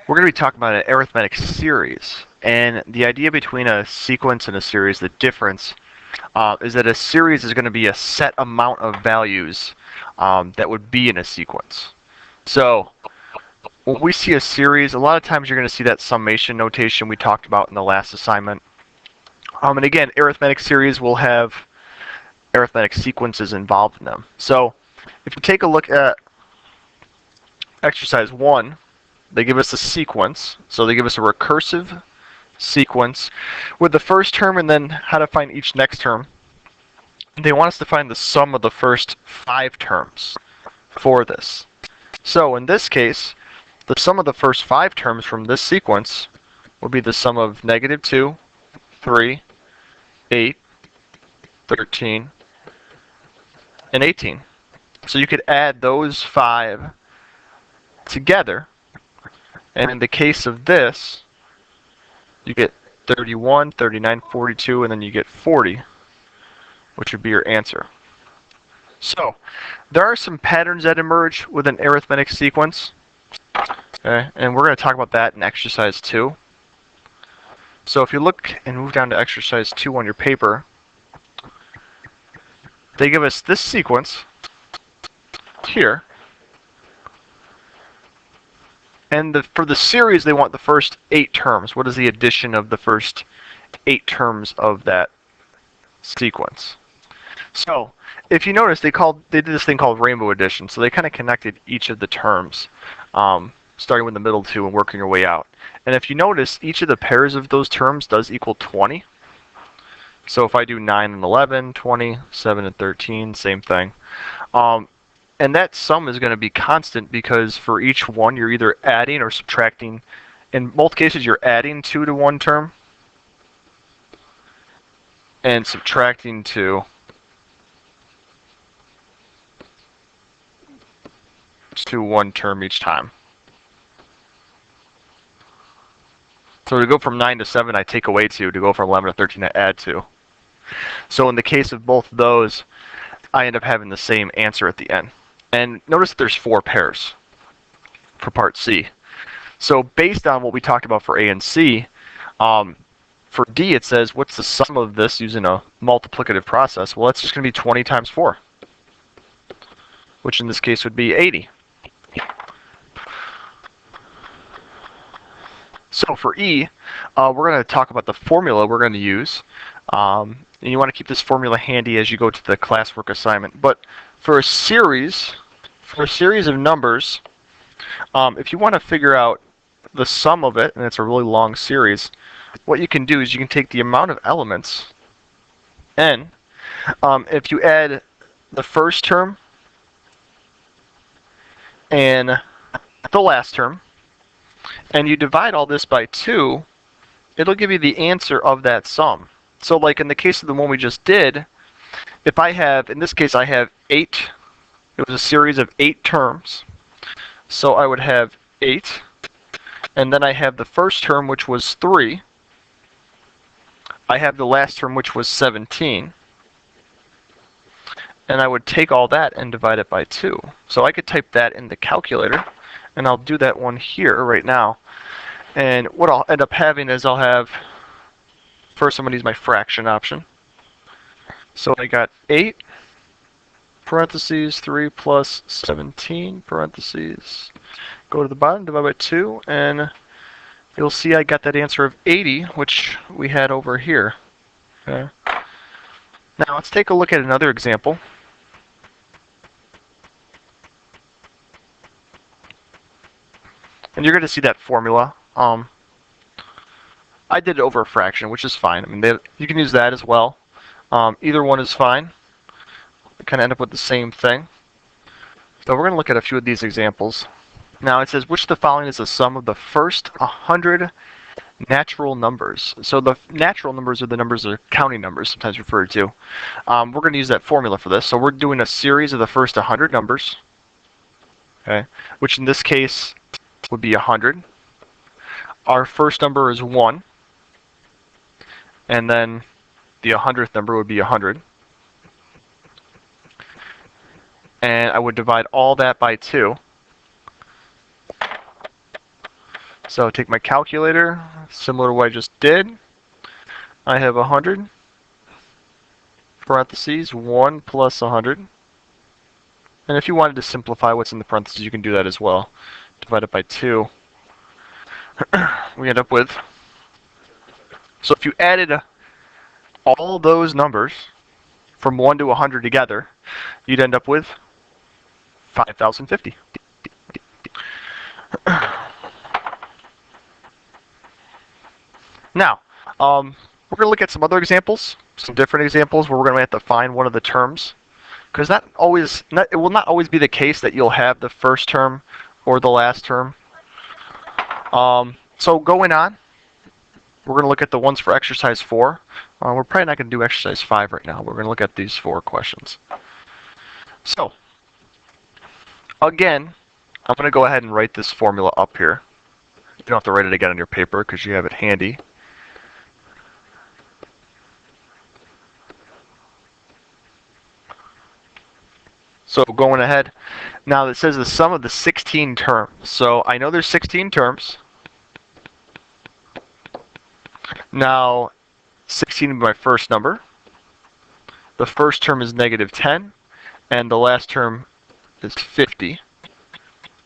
We're going to be talking about an arithmetic series. And the idea between a sequence and a series, the difference is that a series is going to be a set amount of values that would be in a sequence. So when we see a series, a lot of times you're going to see that summation notation we talked about in the last assignment. And again, arithmetic series will have arithmetic sequences involved in them. So if you take a look at exercise 1, they give us a sequence. So they give us a recursive sequence with the first term and then how to find each next term. They want us to find the sum of the first 5 terms for this. So in this case, the sum of the first 5 terms from this sequence will be the sum of -2, 3, 8, 13, and 18. So you could add those 5 together, and in the case of this, you get 31, 39, 42, and then you get 40, which would be your answer. So there are some patterns that emerge with an arithmetic sequence, okay, and we're going to talk about that in exercise 2. So if you look and move down to exercise 2 on your paper, they give us this sequence here. And for the series, they want the first 8 terms. What is the addition of the first 8 terms of that sequence? So if you notice, they did this thing called rainbow addition. So they kind of connected each of the terms, starting with the middle 2 and working your way out. And if you notice, each of the pairs of those terms does equal 20. So if I do 9 and 11, 20, 7 and 13, same thing. And that sum is going to be constant because for each one, you're either adding or subtracting. In both cases, you're adding 2 to one term and subtracting 2 to one term each time. So to go from 9 to 7, I take away 2. To go from 11 to 13, I add 2. So in the case of both of those, I end up having the same answer at the end. And notice that there's 4 pairs for part C. So based on what we talked about for A and C, for D it says, what's the sum of this using a multiplicative process? Well, that's just going to be 20 times 4, which in this case would be 80. So for E, we're going to talk about the formula we're going to use. And you want to keep this formula handy as you go to the classwork assignment. But for a series of numbers, if you want to figure out the sum of it, and it's a really long series, what you can do is you can take the amount of elements, n, if you add the first term and the last term, and you divide all this by 2, it'll give you the answer of that sum. So like in the case of the one we just did, if I have, in this case I have 8, it was a series of 8 terms. So I would have 8, and then I have the first term which was 3. I have the last term which was 17. And I would take all that and divide it by 2. So I could type that in the calculator, and I'll do that one here right now. And what I'll end up having is I'll have, first I'm going to use my fraction option. So I got 8 parentheses 3 plus 17 parentheses. Go to the bottom, divide by 2, and you'll see I got that answer of 80, which we had over here. Okay. Now let's take a look at another example. And you're going to see that formula. I did it over a fraction, which is fine. I mean, you can use that as well. Either one is fine. We kind of end up with the same thing. So we're going to look at a few of these examples. Now it says, which of the following is the sum of the first 100 natural numbers? So the natural numbers are the numbers that are counting numbers, sometimes referred to. We're going to use that formula for this. So we're doing a series of the first 100 numbers, okay, which in this case would be 100. Our first number is 1, and then the 100th number would be 100. And I would divide all that by 2. So take my calculator, similar to what I just did. I have 100, parentheses, 1 plus 100. And if you wanted to simplify what's in the parentheses, you can do that as well. Divide it by 2. We end up with, so if you added all those numbers from 1 to 100 together, you'd end up with 5,050. Now, we're going to look at some other examples, some different examples where we're going to have to find one of the terms, because it will not always be the case that you'll have the first term or the last term. So going on, we're going to look at the ones for exercise 4. We're probably not going to do exercise 5 right now. We're going to look at these 4 questions. So, again, I'm going to go ahead and write this formula up here. You don't have to write it again on your paper because you have it handy. So going ahead, now it says the sum of the 16 terms. So I know there's 16 terms. Now, 16 is my first number. The first term is -10, and the last term is 50.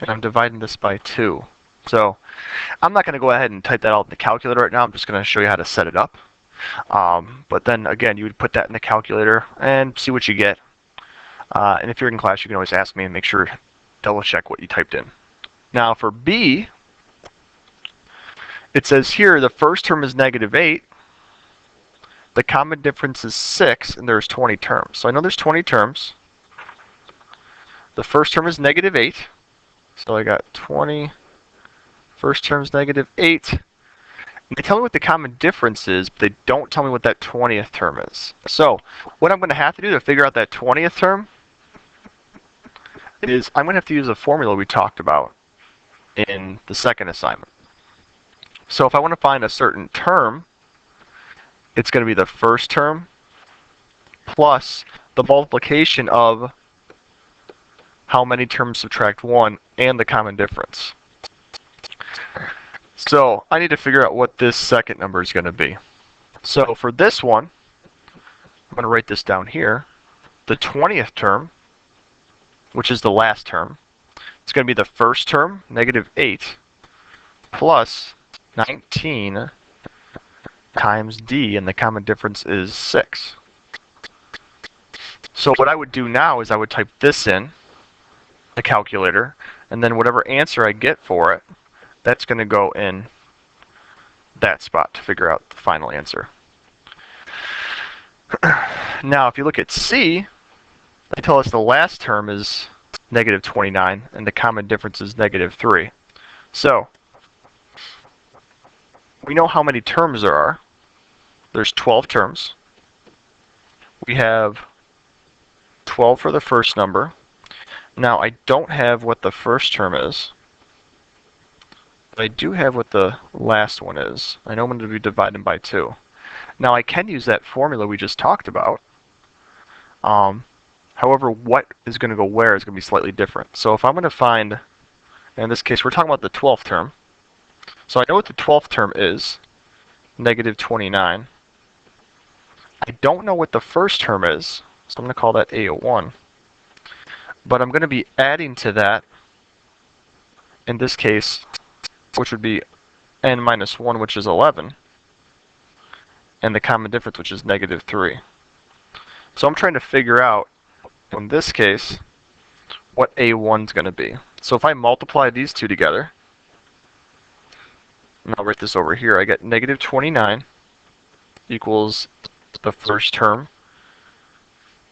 And I'm dividing this by 2. So I'm not going to go ahead and type that out in the calculator right now. I'm just going to show you how to set it up. But then again, you would put that in the calculator and see what you get. And if you're in class, you can always ask me and make sure double check what you typed in. Now for B, it says here the first term is -8. The common difference is 6, and there's 20 terms. So I know there's 20 terms. The first term is -8. So I got 20. First term is -8. And they tell me what the common difference is, but they don't tell me what that 20th term is. So what I'm going to have to do to figure out that 20th term is I'm going to have to use a formula we talked about in the second assignment. So if I want to find a certain term, it's going to be the first term plus the multiplication of how many terms subtract 1 and the common difference. So I need to figure out what this second number is going to be. So for this one, I'm going to write this down here. The 20th term, which is the last term, it's going to be the first term, -8, plus 19 times D, and the common difference is 6. So what I would do now is I would type this in the calculator, and then whatever answer I get for it, that's going to go in that spot to figure out the final answer. Now, if you look at C, they tell us the last term is -29, and the common difference is -3. So, we know how many terms there are. There's 12 terms. We have 12 for the first number. Now, I don't have what the first term is, but I do have what the last one is. I know I'm going to be dividing by 2. Now, I can use that formula we just talked about. However, what is going to go where is going to be slightly different. So if I'm going to find, in this case, we're talking about the 12th term. So I know what the 12th term is, -29. I don't know what the first term is, so I'm going to call that A01. But I'm going to be adding to that, in this case, which would be n minus 1, which is 11, and the common difference, which is -3. So I'm trying to figure out, in this case, what A1 is going to be. So if I multiply these two together, and I'll write this over here, I get -29 equals the first term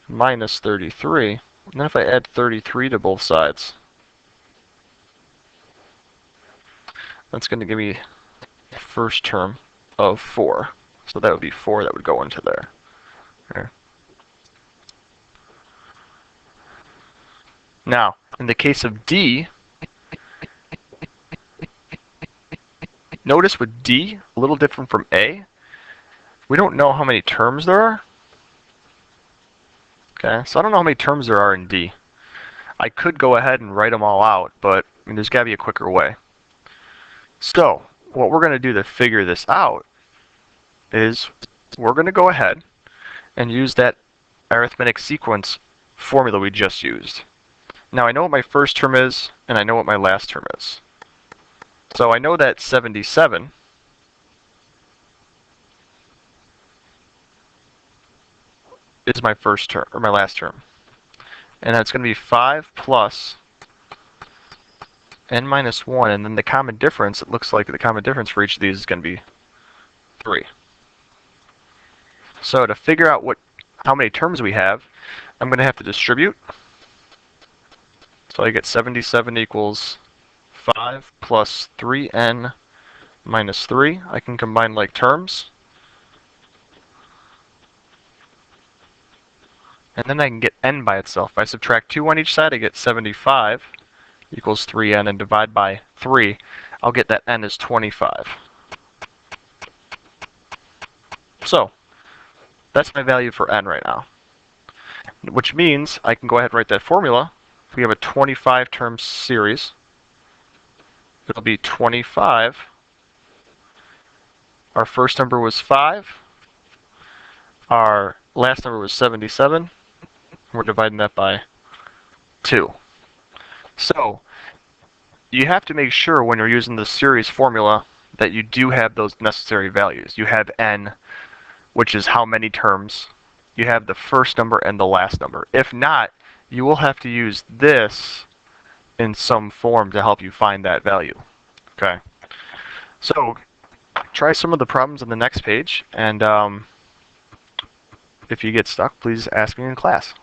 minus 33. And then if I add 33 to both sides, that's going to give me the first term of 4. So that would be 4 that would go into there. Okay. Now, in the case of D, notice with D, a little different from A, we don't know how many terms there are. Okay, so I don't know how many terms there are in D. I could go ahead and write them all out, but I mean, there's got to be a quicker way. So what we're going to do to figure this out is we're going to go ahead and use that arithmetic sequence formula we just used. Now I know what my first term is, and I know what my last term is. So I know that 77 is my first term, or my last term. And that's going to be 5 plus n minus 1, and then the common difference, it looks like the common difference for each of these is going to be 3. So to figure out how many terms we have, I'm going to have to distribute. So I get 77 equals 5 plus 3n minus 3. I can combine like terms. And then I can get n by itself. If I subtract 2 on each side, I get 75 equals 3n, and divide by 3, I'll get that n is 25. So that's my value for n right now. Which means I can go ahead and write that formula. If we have a 25 term series, it'll be 25. Our first number was 5. Our last number was 77. We're dividing that by 2. So you have to make sure when you're using the series formula that you do have those necessary values. You have n, which is how many terms. You have the first number and the last number. If not, you will have to use this in some form to help you find that value. Okay. So try some of the problems on the next page, and if you get stuck, please ask me in class.